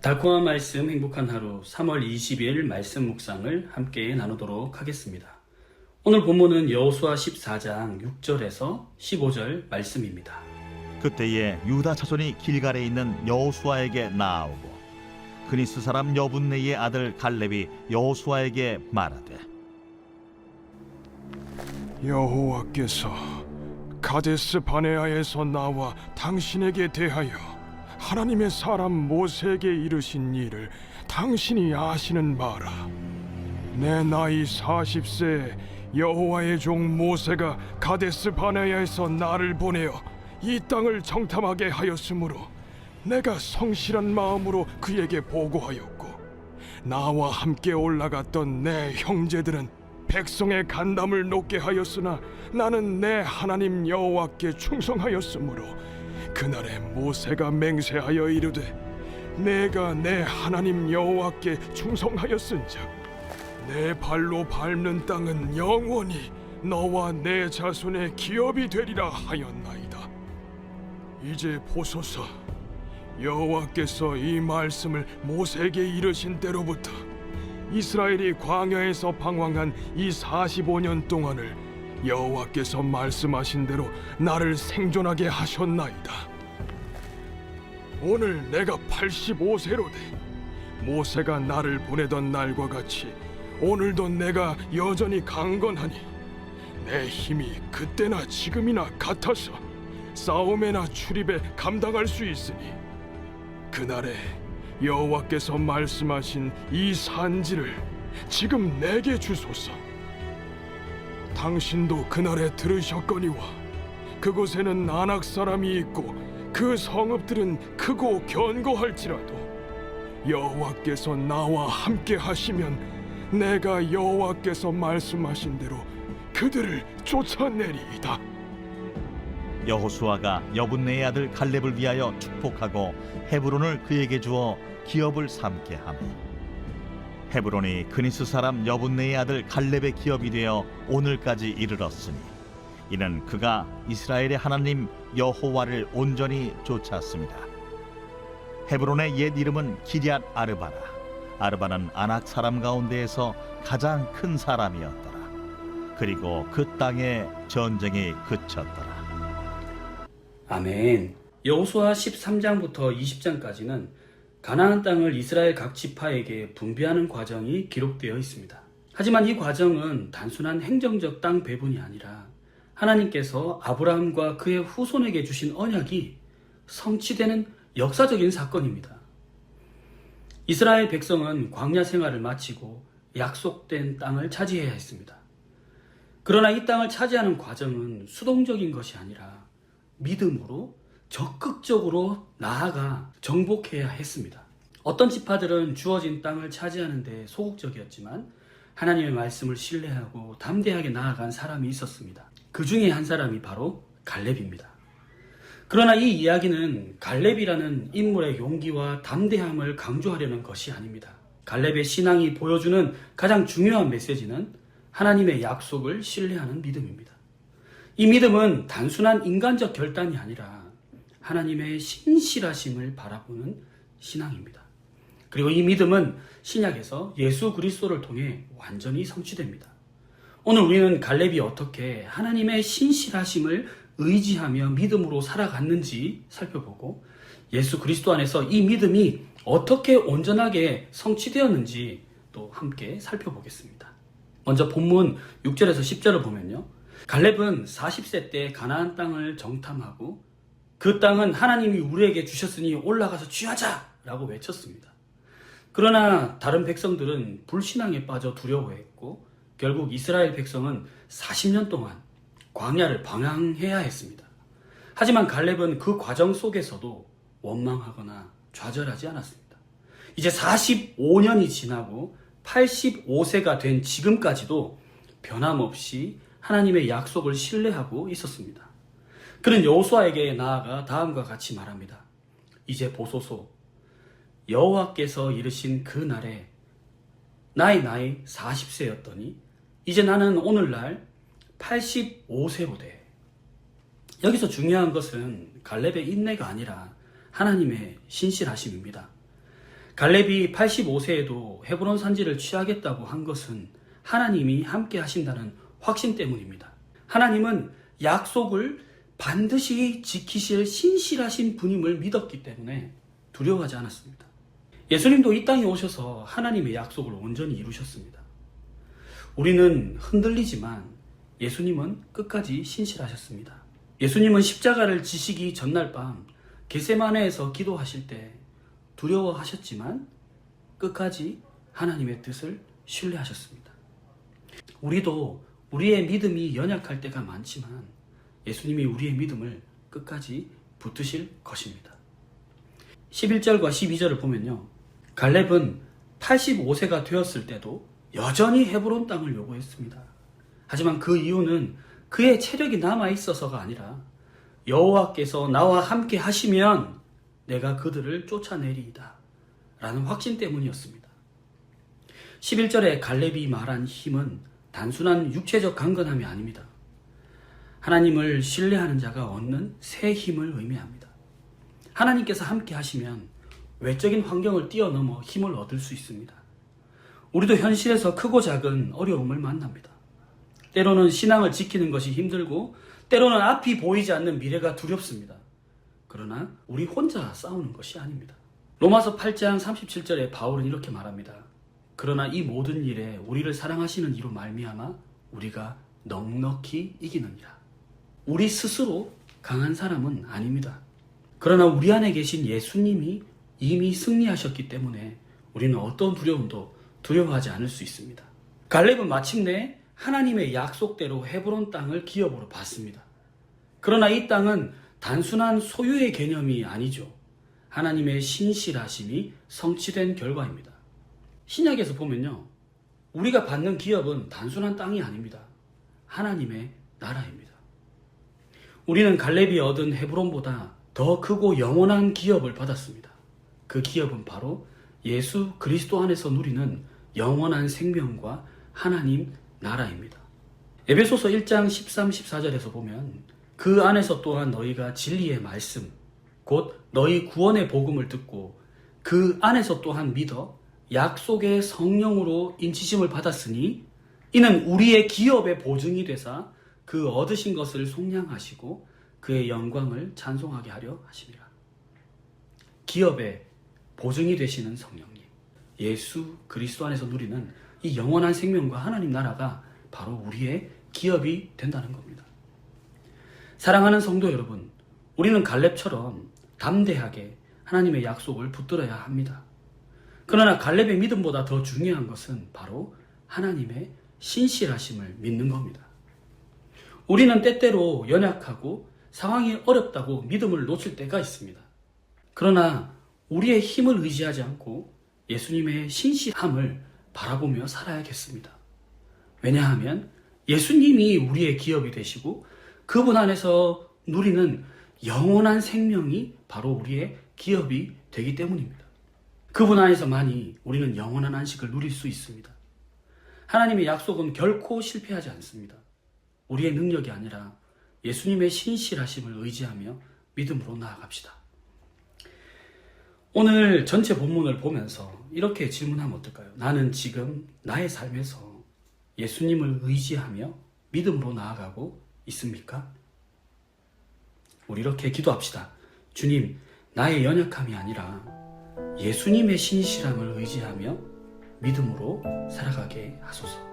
달콤한 말씀 행복한 하루 3월 20일 말씀 묵상을 함께 나누도록 하겠습니다. 오늘 본문은 여호수아 14장 6절에서 15절 말씀입니다. 그때에 유다 자손이 길갈에 있는 여호수아에게 나아오고 그니스 사람 여분네의 아들 갈렙이 여호수아에게 말하되 여호와께서 가데스 바네아에서 나와 당신에게 대하여 하나님의 사람 모세에게 이르신 일을 당신이 아시는 바라. 내 나이 40세에 여호와의 종 모세가 가데스 바네아에서 나를 보내어 이 땅을 정탐하게 하였으므로 내가 성실한 마음으로 그에게 보고하였고, 나와 함께 올라갔던 내 형제들은 백성의 간담을 높게 하였으나 나는 내 하나님 여호와께 충성하였으므로 그날에 모세가 맹세하여 이르되 내가 내 하나님 여호와께 충성하였은즉 내 발로 밟는 땅은 영원히 너와 내 자손의 기업이 되리라 하였나이다. 이제 보소서, 여호와께서 이 말씀을 모세에게 이르신 때로부터 이스라엘이 광야에서 방황한 이 45년 동안을 여호와께서 말씀하신 대로 나를 생존하게 하셨나이다. 오늘 내가 85세로 돼 모세가 나를 보내던 날과 같이 오늘도 내가 여전히 강건하니 내 힘이 그때나 지금이나 같아서 싸움에나 출입에 감당할 수 있으니 그날에 여호와께서 말씀하신 이 산지를 지금 내게 주소서. 당신도 그날에 들으셨거니와 그곳에는 아낙 사람이 있고 그 성읍들은 크고 견고할지라도 여호와께서 나와 함께 하시면 내가 여호와께서 말씀하신 대로 그들을 쫓아내리이다. 여호수아가 여분네의 아들 갈렙을 위하여 축복하고 헤브론을 그에게 주어 기업을 삼게 하며 헤브론이 그니스 사람 여분네의 아들 갈렙의 기업이 되어 오늘까지 이르렀으니 이는 그가 이스라엘의 하나님 여호와를 온전히 쫓았습니다. 헤브론의 옛 이름은 기럇 아르바라. 아르바는 아낙 사람 가운데에서 가장 큰 사람이었더라. 그리고 그 땅에 전쟁이 그쳤더라. 아멘. 여호수아 13장부터 20장까지는 가나안 땅을 이스라엘 각 지파에게 분배하는 과정이 기록되어 있습니다. 하지만 이 과정은 단순한 행정적 땅 배분이 아니라 하나님께서 아브라함과 그의 후손에게 주신 언약이 성취되는 역사적인 사건입니다. 이스라엘 백성은 광야 생활을 마치고 약속된 땅을 차지해야 했습니다. 그러나 이 땅을 차지하는 과정은 수동적인 것이 아니라 믿음으로 적극적으로 나아가 정복해야 했습니다. 어떤 지파들은 주어진 땅을 차지하는 데 소극적이었지만 하나님의 말씀을 신뢰하고 담대하게 나아간 사람이 있었습니다. 그 중에 한 사람이 바로 갈렙입니다. 그러나 이 이야기는 갈렙이라는 인물의 용기와 담대함을 강조하려는 것이 아닙니다. 갈렙의 신앙이 보여주는 가장 중요한 메시지는 하나님의 약속을 신뢰하는 믿음입니다. 이 믿음은 단순한 인간적 결단이 아니라 하나님의 신실하심을 바라보는 신앙입니다. 그리고 이 믿음은 신약에서 예수 그리스도를 통해 완전히 성취됩니다. 오늘 우리는 갈렙이 어떻게 하나님의 신실하심을 의지하며 믿음으로 살아갔는지 살펴보고 예수 그리스도 안에서 이 믿음이 어떻게 온전하게 성취되었는지 또 함께 살펴보겠습니다. 먼저 본문 6절에서 10절을 보면요. 갈렙은 40세 때 가나안 땅을 정탐하고 그 땅은 하나님이 우리에게 주셨으니 올라가서 취하자! 라고 외쳤습니다. 그러나 다른 백성들은 불신앙에 빠져 두려워했고 결국 이스라엘 백성은 40년 동안 광야를 방황해야 했습니다. 하지만 갈렙은 그 과정 속에서도 원망하거나 좌절하지 않았습니다. 이제 45년이 지나고 85세가 된 지금까지도 변함없이 하나님의 약속을 신뢰하고 있었습니다. 그는 여호수아에게 나아가 다음과 같이 말합니다. 이제 보소서, 여호와께서 이르신 그 날에 나이 40세였더니 이제 나는 오늘날 85세로 돼. 여기서 중요한 것은 갈렙의 인내가 아니라 하나님의 신실하심입니다. 갈렙이 85세에도 헤브론 산지를 취하겠다고 한 것은 하나님이 함께 하신다는 확신 때문입니다. 하나님은 약속을 반드시 지키실 신실하신 분임을 믿었기 때문에 두려워하지 않았습니다. 예수님도 이 땅에 오셔서 하나님의 약속을 온전히 이루셨습니다. 우리는 흔들리지만 예수님은 끝까지 신실하셨습니다. 예수님은 십자가를 지시기 전날 밤 겟세마네에서 기도하실 때 두려워하셨지만 끝까지 하나님의 뜻을 신뢰하셨습니다. 우리도 우리의 믿음이 연약할 때가 많지만 예수님이 우리의 믿음을 끝까지 붙드실 것입니다. 11절과 12절을 보면요, 갈렙은 85세가 되었을 때도 여전히 헤브론 땅을 요구했습니다. 하지만 그 이유는 그의 체력이 남아 있어서가 아니라 여호와께서 나와 함께 하시면 내가 그들을 쫓아내리이다 라는 확신 때문이었습니다. 11절에 갈렙이 말한 힘은 단순한 육체적 강건함이 아닙니다. 하나님을 신뢰하는 자가 얻는 새 힘을 의미합니다. 하나님께서 함께 하시면 외적인 환경을 뛰어넘어 힘을 얻을 수 있습니다. 우리도 현실에서 크고 작은 어려움을 만납니다. 때로는 신앙을 지키는 것이 힘들고 때로는 앞이 보이지 않는 미래가 두렵습니다. 그러나 우리 혼자 싸우는 것이 아닙니다. 로마서 8장 37절에 바울은 이렇게 말합니다. 그러나 이 모든 일에 우리를 사랑하시는 이로 말미암아 우리가 넉넉히 이기느니라. 우리 스스로 강한 사람은 아닙니다. 그러나 우리 안에 계신 예수님이 이미 승리하셨기 때문에 우리는 어떤 두려움도 두려워하지 않을 수 있습니다. 갈렙은 마침내 하나님의 약속대로 헤브론 땅을 기업으로 받습니다. 그러나 이 땅은 단순한 소유의 개념이 아니죠. 하나님의 신실하심이 성취된 결과입니다. 신약에서 보면요, 우리가 받는 기업은 단순한 땅이 아닙니다. 하나님의 나라입니다. 우리는 갈렙이 얻은 헤브론보다 더 크고 영원한 기업을 받았습니다. 그 기업은 바로 예수 그리스도 안에서 누리는 영원한 생명과 하나님 나라입니다. 에베소서 1장 13, 14절에서 보면 그 안에서 또한 너희가 진리의 말씀, 곧 너희 구원의 복음을 듣고 그 안에서 또한 믿어 약속의 성령으로 인치심을 받았으니 이는 우리의 기업의 보증이 되사 그 얻으신 것을 속량하시고 그의 영광을 찬송하게 하려 하심이라. 기업의 보증이 되시는 성령님, 예수 그리스도 안에서 누리는 이 영원한 생명과 하나님 나라가 바로 우리의 기업이 된다는 겁니다. 사랑하는 성도 여러분, 우리는 갈렙처럼 담대하게 하나님의 약속을 붙들어야 합니다. 그러나 갈렙의 믿음보다 더 중요한 것은 바로 하나님의 신실하심을 믿는 겁니다. 우리는 때때로 연약하고 상황이 어렵다고 믿음을 놓칠 때가 있습니다. 그러나 우리의 힘을 의지하지 않고 예수님의 신실함을 바라보며 살아야겠습니다. 왜냐하면 예수님이 우리의 기업이 되시고 그분 안에서 누리는 영원한 생명이 바로 우리의 기업이 되기 때문입니다. 그분 안에서만이 우리는 영원한 안식을 누릴 수 있습니다. 하나님의 약속은 결코 실패하지 않습니다. 우리의 능력이 아니라 예수님의 신실하심을 의지하며 믿음으로 나아갑시다. 오늘 전체 본문을 보면서 이렇게 질문하면 어떨까요? 나는 지금 나의 삶에서 예수님을 의지하며 믿음으로 나아가고 있습니까? 우리 이렇게 기도합시다. 주님, 나의 연약함이 아니라 예수님의 신실함을 의지하며 믿음으로 살아가게 하소서.